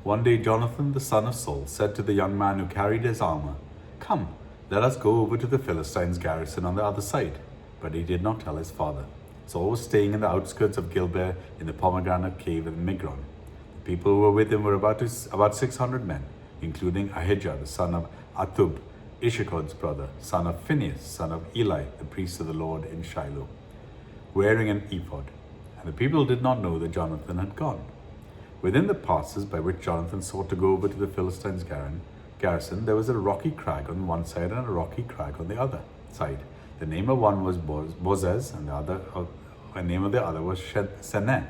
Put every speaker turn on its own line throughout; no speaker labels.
One day Jonathan the son of Saul said to the young man who carried his armor, "Come, let us go over to the Philistines' garrison on the other side." But he did not tell his father. Saul was staying in the outskirts of Gilboa in the pomegranate cave in Migron. The people who were with him were about 600 men, including Ahijah the son of Ahitub, Issachar's brother, son of Phinehas, son of Eli, the priest of the Lord in Shiloh, wearing an ephod. And the people did not know that Jonathan had gone. Within the passes by which Jonathan sought to go over to the Philistines' garrison, there was a rocky crag on one side and a rocky crag on the other side. The name of one was Bozez, and the name of the other was Seneh.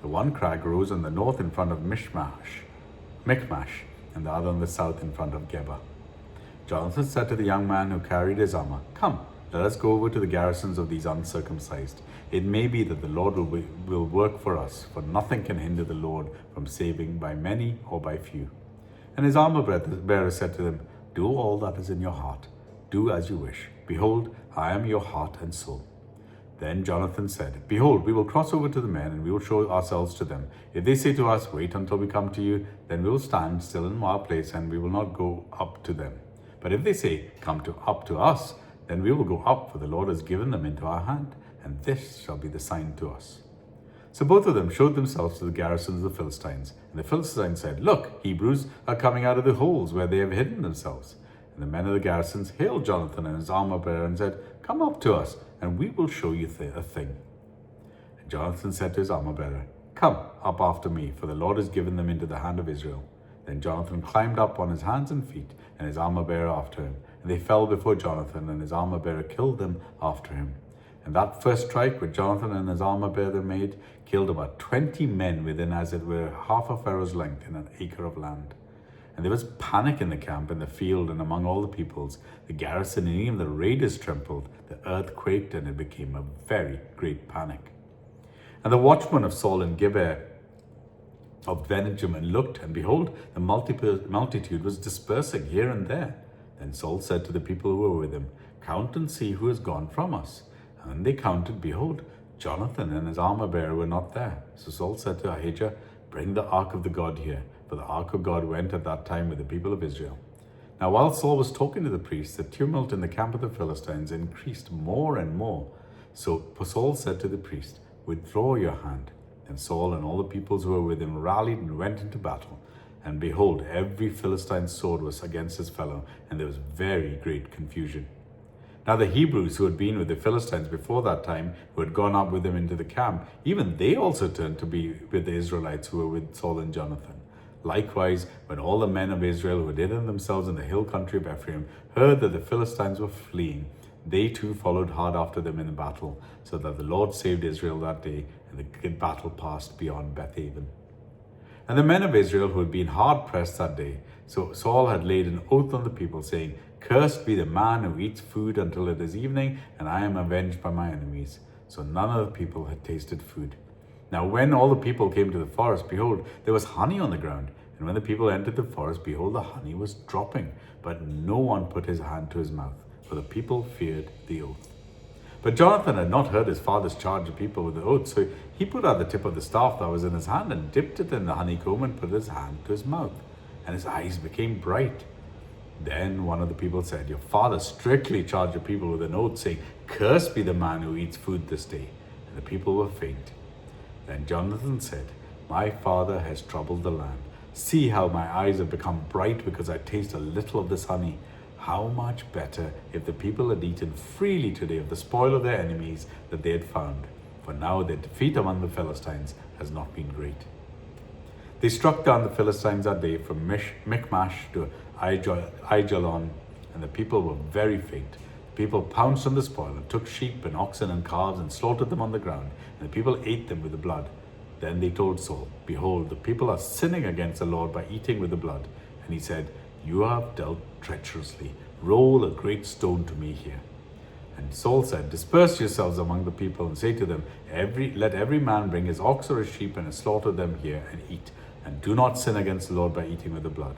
The one crag rose on the north in front of Michmash, and the other on the south in front of Geba. Jonathan said to the young man who carried his armor, "Come, let us go over to the garrisons of these uncircumcised. It may be that the Lord will work for us, for nothing can hinder the Lord from saving by many or by few." And his armor bearer said to them, "Do all that is in your heart. Do as you wish. Behold, I am your heart and soul." Then Jonathan said, "Behold, we will cross over to the men, and we will show ourselves to them. If they say to us, 'Wait until we come to you,' then we will stand still in our place, and we will not go up to them. But if they say, 'Come up to us,' then we will go up, for the Lord has given them into our hand, and this shall be the sign to us." So both of them showed themselves to the garrisons of the Philistines. And the Philistines said, "Look, Hebrews are coming out of the holes where they have hidden themselves." And the men of the garrisons hailed Jonathan and his armor bearer and said, "Come up to us, and we will show you a thing." And Jonathan said to his armor bearer, "Come up after me, for the Lord has given them into the hand of Israel." Then Jonathan climbed up on his hands and feet, and his armor bearer after him. And they fell before Jonathan, and his armor bearer killed them after him. And that first strike which Jonathan and his armor bearer made killed about 20 men within, as it were, half a furrow's length in an acre of land. And there was panic in the camp, in the field, and among all the peoples. The garrison and even the raiders trembled. The earth quaked, and it became a very great panic. And the watchman of Saul in Gibeah of Benjamin looked, and behold, the multitude was dispersing here and there. Then Saul said to the people who were with him, "Count and see who has gone from us." And when they counted, behold, Jonathan and his armor bearer were not there. So Saul said to Ahijah, "Bring the ark of the God here," for the ark of God went at that time with the people of Israel. Now while Saul was talking to the priests, the tumult in the camp of the Philistines increased more and more. So Saul said to the priest, "Withdraw your hand." And Saul and all the peoples who were with him rallied and went into battle. And behold, every Philistine's sword was against his fellow, and there was very great confusion. Now the Hebrews who had been with the Philistines before that time, who had gone up with them into the camp, even they also turned to be with the Israelites who were with Saul and Jonathan. Likewise, when all the men of Israel who had hidden themselves in the hill country of Ephraim heard that the Philistines were fleeing, they too followed hard after them in the battle, so that the Lord saved Israel that day, and the battle passed beyond Bethaven. And the men of Israel who had been hard pressed that day, so Saul had laid an oath on the people, saying, "Cursed be the man who eats food until it is evening, and I am avenged by my enemies." So none of the people had tasted food. Now when all the people came to the forest, behold, there was honey on the ground. And when the people entered the forest, behold, the honey was dropping. But no one put his hand to his mouth, for the people feared the oath. But Jonathan had not heard his father's charge of people with the oath, so he put out the tip of the staff that was in his hand and dipped it in the honeycomb and put his hand to his mouth. And his eyes became bright. Then one of the people said, "Your father strictly charged the people with an oath, saying, 'Cursed be the man who eats food this day.'" And the people were faint. Then Jonathan said, "My father has troubled the land. See how my eyes have become bright because I taste a little of this honey. How much better if the people had eaten freely today of the spoil of their enemies that they had found. For now their defeat among the Philistines has not been great." They struck down the Philistines that day from Michmash to Aijalon, and the people were very faint. The people pounced on the spoil and took sheep and oxen and calves and slaughtered them on the ground, and the people ate them with the blood. Then they told Saul, "Behold, the people are sinning against the Lord by eating with the blood." And he said, "You have dealt treacherously. Roll a great stone to me here." And Saul said, "Disperse yourselves among the people and say to them, let every man bring his ox or his sheep and slaughter them here and eat. And do not sin against the Lord by eating with the blood."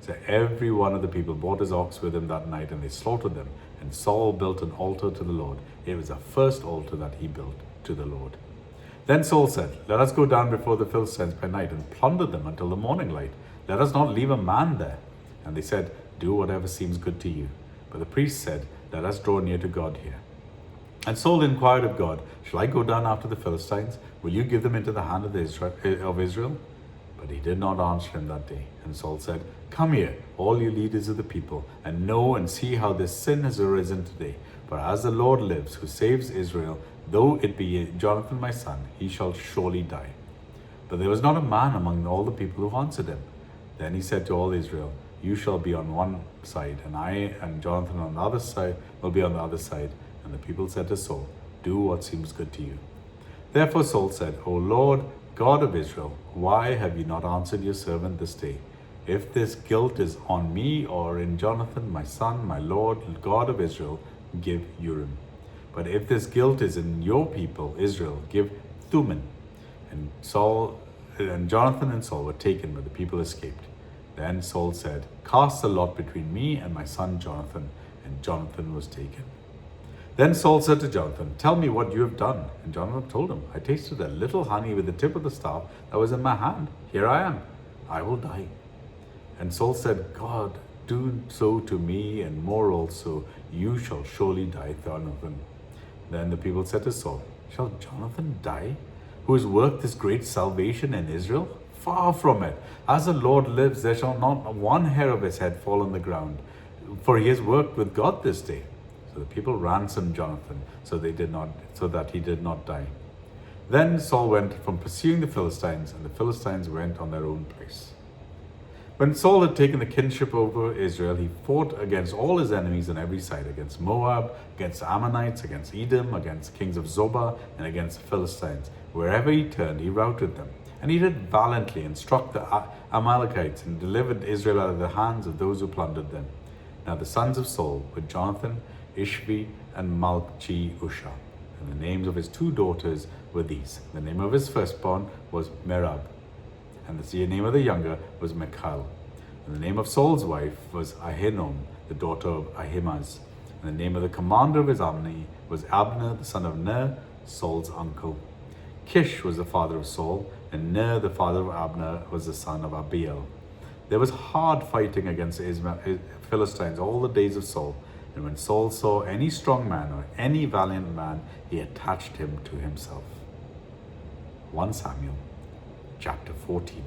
So every one of the people brought his ox with him that night, and they slaughtered them. And Saul built an altar to the Lord. It was the first altar that he built to the Lord. Then Saul said, Let us go down before the Philistines by night and plunder them until the morning light. Let us not leave a man there. And they said, Do whatever seems good to you. But the priest said, Let us draw near to God here. And Saul inquired of God, Shall I go down after the Philistines? Will you give them into the hand of Israel? But he did not answer him that day. And Saul said, Come here, all you leaders of the people, and know and see how this sin has arisen today. For as the Lord lives, who saves Israel, though it be Jonathan my son, he shall surely die. But there was not a man among all the people who answered him. Then he said to all Israel, You shall be on one side, and I and Jonathan on the other side will be on the other side. And the people said to Saul, Do what seems good to you. Therefore Saul said, O Lord, God of Israel, why have you not answered your servant this day? If this guilt is on me or in Jonathan, my son, my Lord, God of Israel, give Urim. But if this guilt is in your people, Israel, give Thummim. And Jonathan and Saul were taken, but the people escaped. Then Saul said, Cast a lot between me and my son Jonathan. And Jonathan was taken. Then Saul said to Jonathan, Tell me what you have done. And Jonathan told him, I tasted a little honey with the tip of the staff that was in my hand. Here I am. I will die. And Saul said, God, do so to me, and more also. You shall surely die, Jonathan. Then the people said to Saul, Shall Jonathan die, who has worked this great salvation in Israel? Far from it. As the Lord lives, there shall not one hair of his head fall on the ground, for he has worked with God this day. So the people ransomed Jonathan, so that he did not die. Then Saul went from pursuing the Philistines, and the Philistines went on their own place. When Saul had taken the kingship over Israel, he fought against all his enemies on every side, against Moab, against the Ammonites, against Edom, against the kings of Zobah, and against the Philistines. Wherever he turned, he routed them. And he did valiantly and struck the Amalekites and delivered Israel out of the hands of those who plundered them. Now the sons of Saul were Jonathan, Ishvi, and Malchi-Usha. And the names of his two daughters were these. The name of his firstborn was Merab, and the name of the younger was Michal. And the name of Saul's wife was Ahinoam, the daughter of Ahimaaz. And the name of the commander of his army was Abner, the son of Ner, Saul's uncle. Kish was the father of Saul, and Ner, the father of Abner, was the son of Abiel. There was hard fighting against the Philistines all the days of Saul. And when Saul saw any strong man or any valiant man, he attached him to himself. 1 Samuel chapter 14.